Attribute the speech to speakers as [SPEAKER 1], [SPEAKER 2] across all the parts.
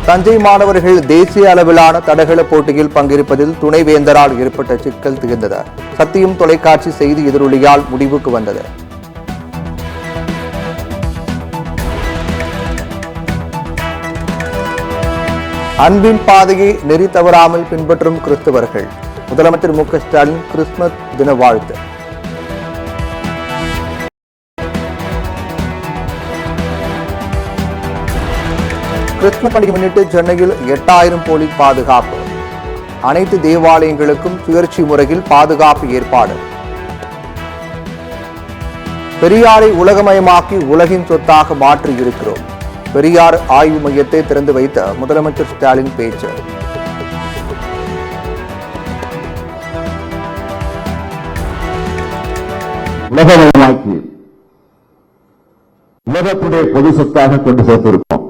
[SPEAKER 1] தஞ்சை மாணவர்கள் தேசிய அளவிலான தடகள போட்டியில் பங்கேற்பதில் துணைவேந்தரால் ஏற்பட்ட சிக்கல் தீர்ந்தது. சத்தியம் தொலைக்காட்சி செய்தி எதிரொலியால் முடிவுக்கு வந்தது. அன்பின் பாதையை நெறி தவறாமல் பின்பற்றும் கிறிஸ்தவர்கள். முதலமைச்சர் மு க ஸ்டாலின் கிறிஸ்துமஸ் தின வாழ்த்து. கிறிஸ்துமஸ் பண்டிகை முன்னிட்டு சென்னையில் 8000 போலீஸ் பாதுகாப்பு. அனைத்து தேவாலயங்களுக்கும் சுழற்சி முறையில் பாதுகாப்பு ஏற்பாடு. பெரியாரை உலகமயமாக்கி உலகின் சொத்தாக மாற்றி இருக்கிறோம். பெரியார் ஆய்வு மையத்தை திறந்து வைத்த முதலமைச்சர் ஸ்டாலின் பேச்சு.
[SPEAKER 2] உலகமயமாக்கி உலகத்துடைய பொது சொத்தாக கொண்டு சேர்த்திருக்கோம்.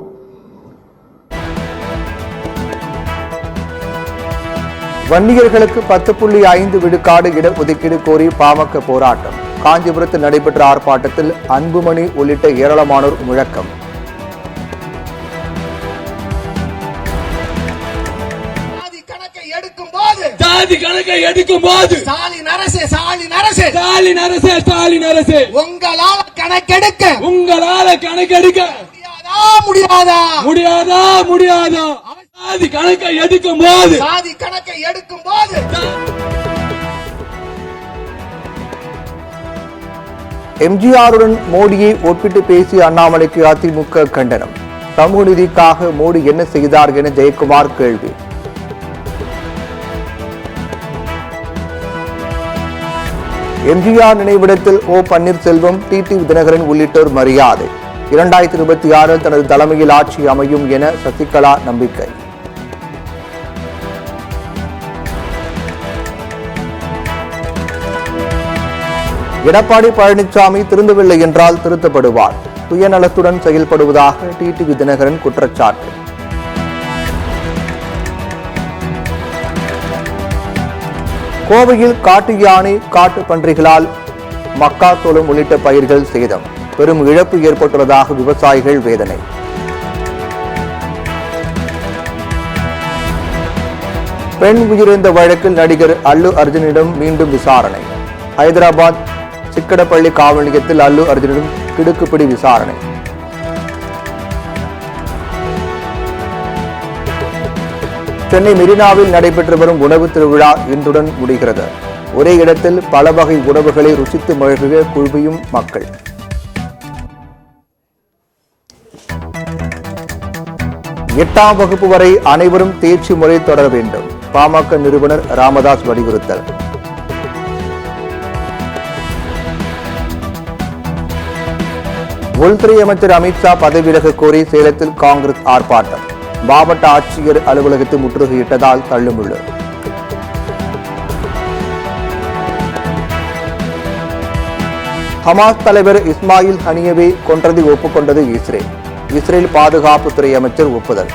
[SPEAKER 1] வன்னியர்களுக்கு 10.5 விழுக்காடு இடஒதுக்கீடு கோரி பாமக போராட்டம். காஞ்சிபுரத்தில் நடைபெற்ற ஆர்ப்பாட்டத்தில் அன்புமணி உள்ளிட்ட ஏராளமானோர் முழக்கம்.
[SPEAKER 3] ஜாதி கணக்கை எடுக்கும் போது ஸ்டாலின் அரசே உங்களால கணக்கெடுக்க முடியாதா சாதி கணக்கை எடுக்கும் போது
[SPEAKER 1] எம்ஜிஆருடன் மோடியை ஒப்பிட்டு பேசிய அண்ணாமலைக்கு அதிமுக கண்டனம். சமூக நீதிக்காக மோடி என்ன செய்தார் என ஜெயக்குமார் கேள்வி. எம்ஜிஆர் நினைவிடத்தில் ஓ பன்னீர்செல்வம், டிடிவி தினகரன் உள்ளிட்டோர் மரியாதை. 2026 தனது தலைமையில் ஆட்சி அமையும் என சசிகலா நம்பிக்கை. எடப்பாடி பழனிசாமி திருந்தவில்லை என்றால் திருத்தப்படுவார். சுயநலத்துடன் செயல்படுவதாக டிடிவி தினகரன் குற்றச்சாட்டு. கோவையில் காட்டு யானை, காட்டு பன்றிகளால் மக்காச்சோளம் உள்ளிட்ட பயிர்கள் சேதம். பெரும் இழப்பு ஏற்பட்டுள்ளதாக விவசாயிகள் வேதனை. பெண் உயிரிழந்த வழக்கில் நடிகர் அல்லு அர்ஜுனிடம் மீண்டும் விசாரணை. ஹைதராபாத் சிக்கடப்பள்ளி காவல் நிலையத்தில் அல்லு அர்ஜுனிடம் கிடுக்குப்பிடி விசாரணை. சென்னை மெரினாவில் நடைபெற்று வரும் உணவு திருவிழா இன்றுடன் முடிகிறது. ஒரே இடத்தில் பல வகை உணவுகளை ருசித்து மகிழ்கிற குழுமையும் மக்கள். எட்டாம் வகுப்பு வரை அனைவரும் தேர்ச்சி முறை தொடர வேண்டும். பாமக நிறுவனர் ராமதாஸ் வலியுறுத்தல். உள்துறை அமைச்சர் அமித்ஷா பதவி விலக கோரி சேலத்தில் காங்கிரஸ் ஆர்ப்பாட்டம். மாவட்ட ஆட்சியர் அலுவலகத்தை முற்றுகையிட்டதால் தள்ளுமுள்ளு. ஹமாஸ் தலைவர் இஸ்மாயில் ஹனியவை கொன்றதை ஒப்புக்கொண்டது இஸ்ரேல். இஸ்ரேல் பாதுகாப்புத்துறை அமைச்சர் ஒப்புதல்.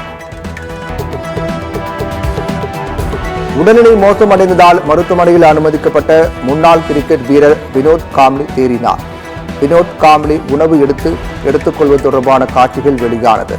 [SPEAKER 1] உடல்நிலை மோசமடைந்ததால் மருத்துவமனையில் அனுமதிக்கப்பட்ட முன்னாள் கிரிக்கெட் வீரர் வினோத் காம்ப்ளி தேறினார். வினோத் காம்ப்ளி உணவு எடுத்துக்கொள்வது தொடர்பான காட்சிகள் வெளியானது.